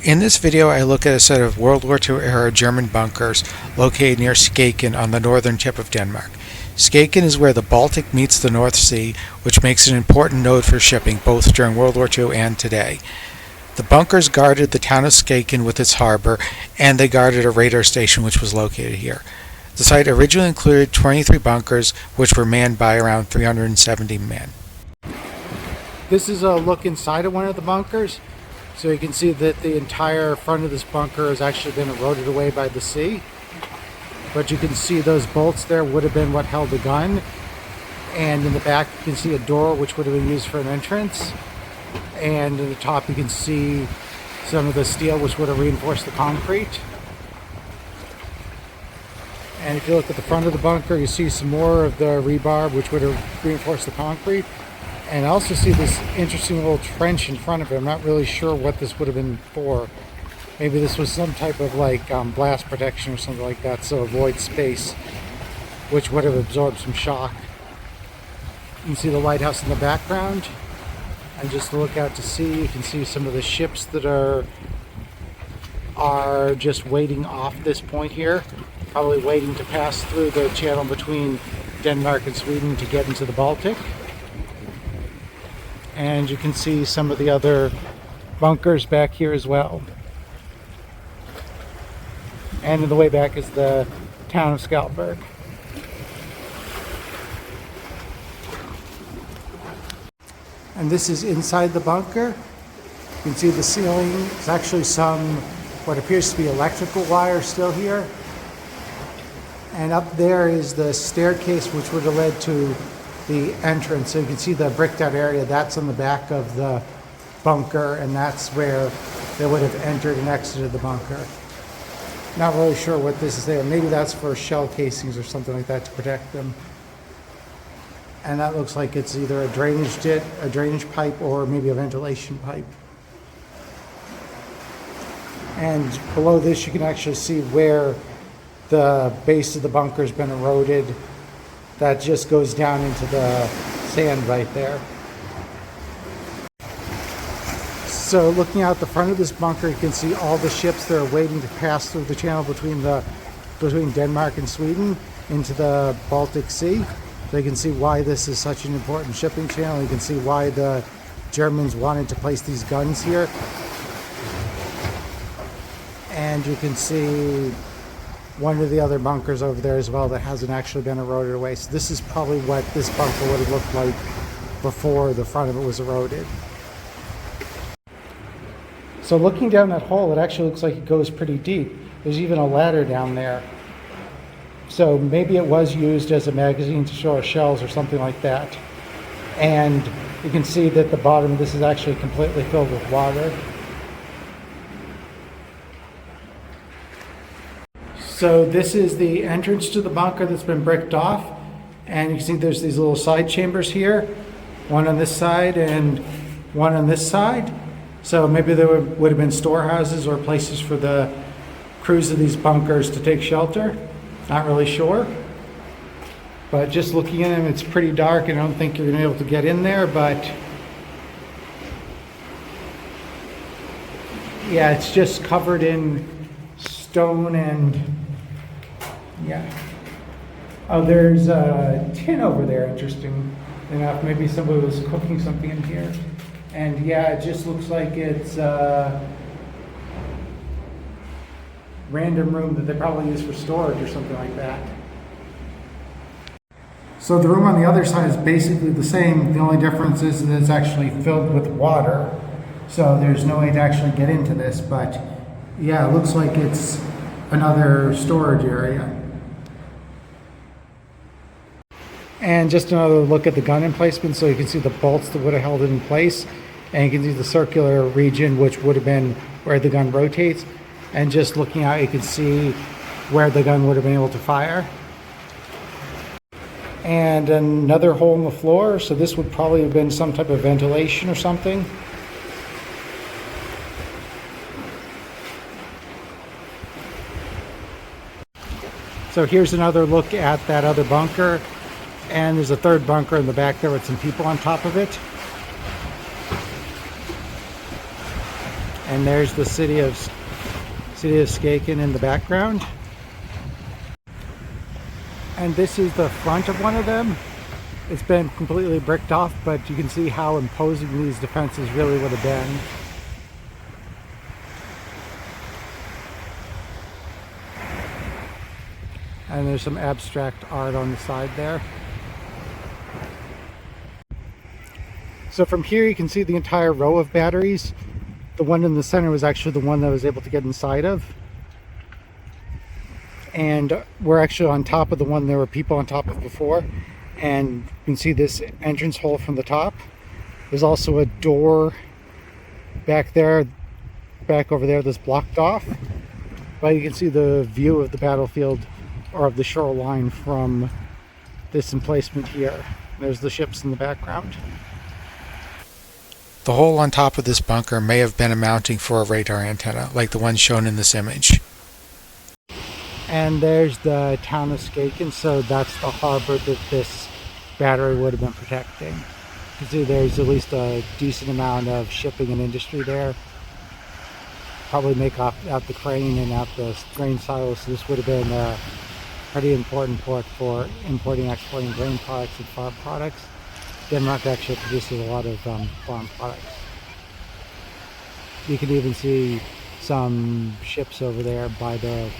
In this video, I look at a set of World War II era German bunkers located near Skagen on the northern tip of Denmark. Skagen is where the Baltic meets the North Sea, which makes it an important node for shipping both during World War II and today. The bunkers guarded the town of Skagen with its harbor, and they guarded a radar station which was located here. The site originally included 23 bunkers, which were manned by around 370 men. This is a look inside of one of the bunkers. So you can see that the entire front of this bunker has actually been eroded away by the sea. But you can see those bolts there would have been what held the gun. And in the back you can see a door which would have been used for an entrance. And in the top you can see some of the steel which would have reinforced the concrete. And if you look at the front of the bunker, you see some more of the rebar which would have reinforced the concrete. And I also see this interesting little trench in front of it. I'm not really sure what this would have been for. Maybe this was some type of like blast protection or something like that, so avoid space, which would have absorbed some shock. You can see the lighthouse in the background. And just to look out to sea, you can see some of the ships that are just waiting off this point here. Probably waiting to pass through the channel between Denmark and Sweden to get into the Baltic. And you can see some of the other bunkers back here as well. And in the way back is the town of Skagen. And this is inside the bunker. You can see the ceiling. There's actually some what appears to be electrical wire still here. And up there is the staircase which would have led to the entrance. So you can see the bricked out area, that's on the back of the bunker, and that's where they would have entered and exited the bunker. Not really sure what this is there. Maybe that's for shell casings or something like that to protect them. And that looks like it's either a drainage pipe, or maybe a ventilation pipe. And below this you can actually see where the base of the bunker has been eroded. That just goes down into the sand right there. So looking out the front of this bunker, you can see all the ships that are waiting to pass through the channel between Denmark and Sweden into the Baltic Sea. So you can see why this is such an important shipping channel. You can see why the Germans wanted to place these guns here. And you can see one of the other bunkers over there as well that hasn't actually been eroded away. So this is probably what this bunker would have looked like before the front of it was eroded. So looking down that hole, it actually looks like it goes pretty deep. There's even a ladder down there. So maybe it was used as a magazine to store shells or something like that. And you can see that the bottom of this is actually completely filled with water. So this is the entrance to the bunker that's been bricked off, and you can see there's these little side chambers here, one on this side and one on this side. So maybe there would have been storehouses or places for the crews of these bunkers to take shelter. Not really sure, but just looking at them, it's pretty dark and I don't think you're going to be able to get in there, but yeah, it's just covered in stone and yeah. Oh, there's a tin over there, interesting enough. Maybe somebody was cooking something in here. And yeah, it just looks like it's a random room that they probably use for storage or something like that. So the room on the other side is basically the same. The only difference is that it's actually filled with water. So there's no way to actually get into this, but yeah, it looks like it's another storage area. And just another look at the gun emplacement, so you can see the bolts that would have held it in place, and you can see the circular region which would have been where the gun rotates. And just looking out, you can see where the gun would have been able to fire. And another hole in the floor, so this would probably have been some type of ventilation or something. So here's another look at that other bunker. And there's a third bunker in the back there with some people on top of it. And there's the city of Skagen in the background. And this is the front of one of them. It's been completely bricked off, but you can see how imposing these defenses really would have been. And there's some abstract art on the side there. So from here you can see the entire row of batteries. The one in the center was actually the one that I was able to get inside of. And we're actually on top of the one there were people on top of before. And you can see this entrance hole from the top. There's also a door back there, back over there that's blocked off. But you can see the view of the battlefield or of the shoreline from this emplacement here. There's the ships in the background. The hole on top of this bunker may have been a mounting for a radar antenna, like the one shown in this image. And there's the town of Skagen, so that's the harbor that this battery would have been protecting. You can see there's at least a decent amount of shipping and industry there. Probably make out the crane and out the grain silos, so this would have been a pretty important port for importing and exporting grain products and farm products. Denmark actually produces a lot of farm products. You can even see some ships over there by the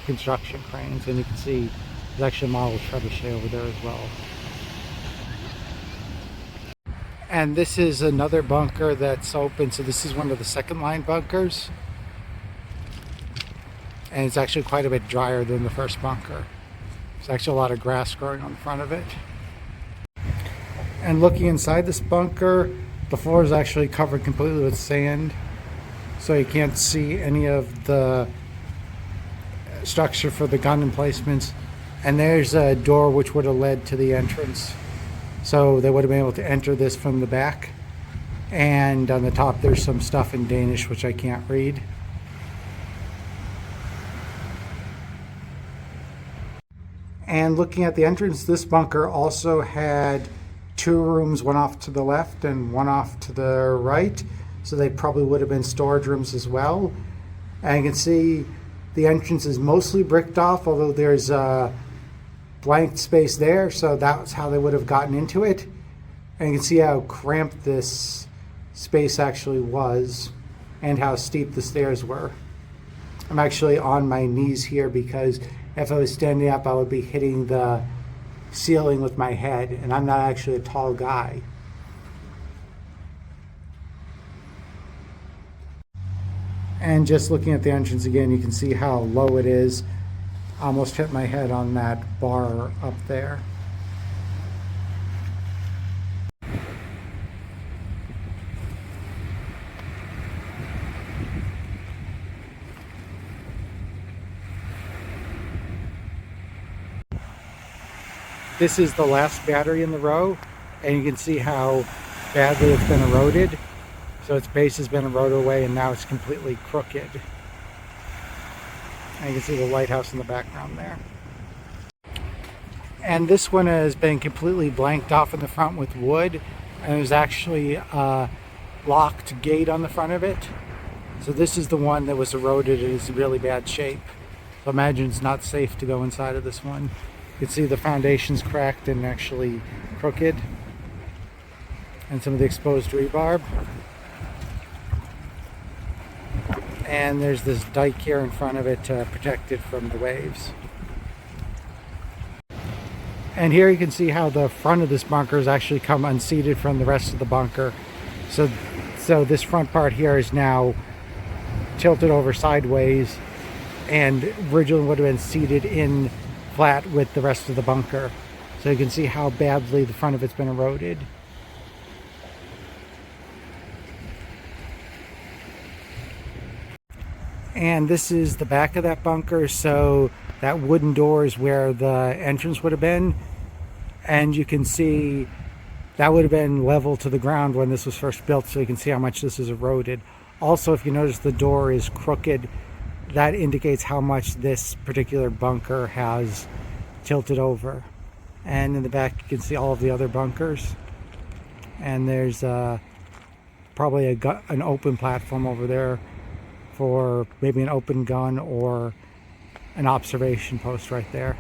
construction cranes, and you can see there's actually a model trebuchet over there as well. And this is another bunker that's open, so this is one of the second line bunkers. And it's actually quite a bit drier than the first bunker. There's actually a lot of grass growing on the front of it. And looking inside this bunker, the floor is actually covered completely with sand, so you can't see any of the structure for the gun emplacements. And there's a door which would have led to the entrance, so they would have been able to enter this from the back. And on the top there's some stuff in Danish which I can't read. And looking at the entrance, this bunker also had two rooms, one off to the left and one off to the right, so they probably would have been storage rooms as well. And you can see the entrance is mostly bricked off, although there's a blank space there, so that's how they would have gotten into it. And you can see how cramped this space actually was and how steep the stairs were. I'm actually on my knees here because if I was standing up I would be hitting the ceiling with my head, and I'm not actually a tall guy. And just looking at the entrance again, you can see how low it is. I almost hit my head on that bar up there. This is the last battery in the row, and you can see how badly it's been eroded. So its base has been eroded away, and now it's completely crooked. And you can see the lighthouse in the background there. And this one has been completely blanked off in the front with wood, and there's actually a locked gate on the front of it. So this is the one that was eroded and is in really bad shape. So imagine it's not safe to go inside of this one. You can see the foundation's cracked and actually crooked, and some of the exposed rebarb. And there's this dike here in front of it to protect it from the waves. And here you can see how the front of this bunker has actually come unseated from the rest of the bunker. So this front part here is now tilted over sideways, and originally would have been seated in flat with the rest of the bunker. So you can see how badly the front of it's been eroded. And this is the back of that bunker, so that wooden door is where the entrance would have been. And you can see that would have been level to the ground when this was first built, so you can see how much this is eroded. Also, if you notice the door is crooked, that indicates how much this particular bunker has tilted over. And in the back you can see all of the other bunkers. And there's probably an open platform over there for maybe an open gun or an observation post right there.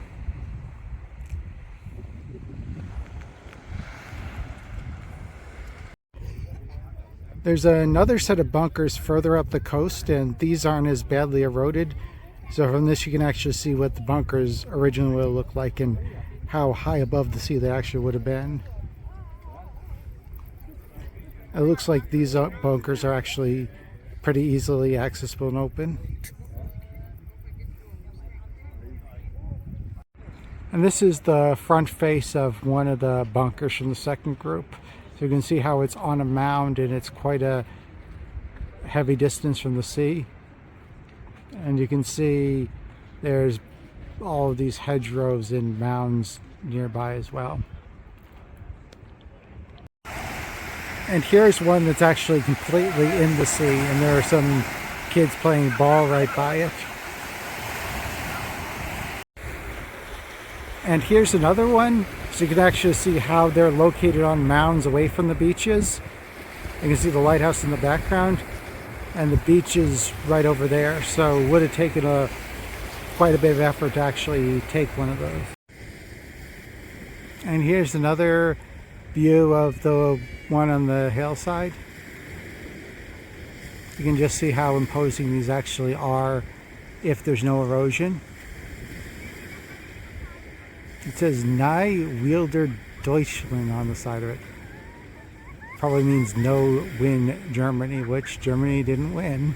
There's another set of bunkers further up the coast, and these aren't as badly eroded. So from this you can actually see what the bunkers originally would look like and how high above the sea they actually would have been. It looks like these bunkers are actually pretty easily accessible and open. And this is the front face of one of the bunkers from the second group. So you can see how it's on a mound and it's quite a heavy distance from the sea. And you can see there's all of these hedgerows and mounds nearby as well. And here's one that's actually completely in the sea, and there are some kids playing ball right by it. And here's another one, so you can actually see how they're located on mounds away from the beaches. You can see the lighthouse in the background, and the beach is right over there, so it would have taken quite a bit of effort to actually take one of those. And here's another view of the one on the hillside. You can just see how imposing these actually are if there's no erosion. It says Nie Wilder Deutschland on the side of it. Probably means no win Germany, which Germany didn't win.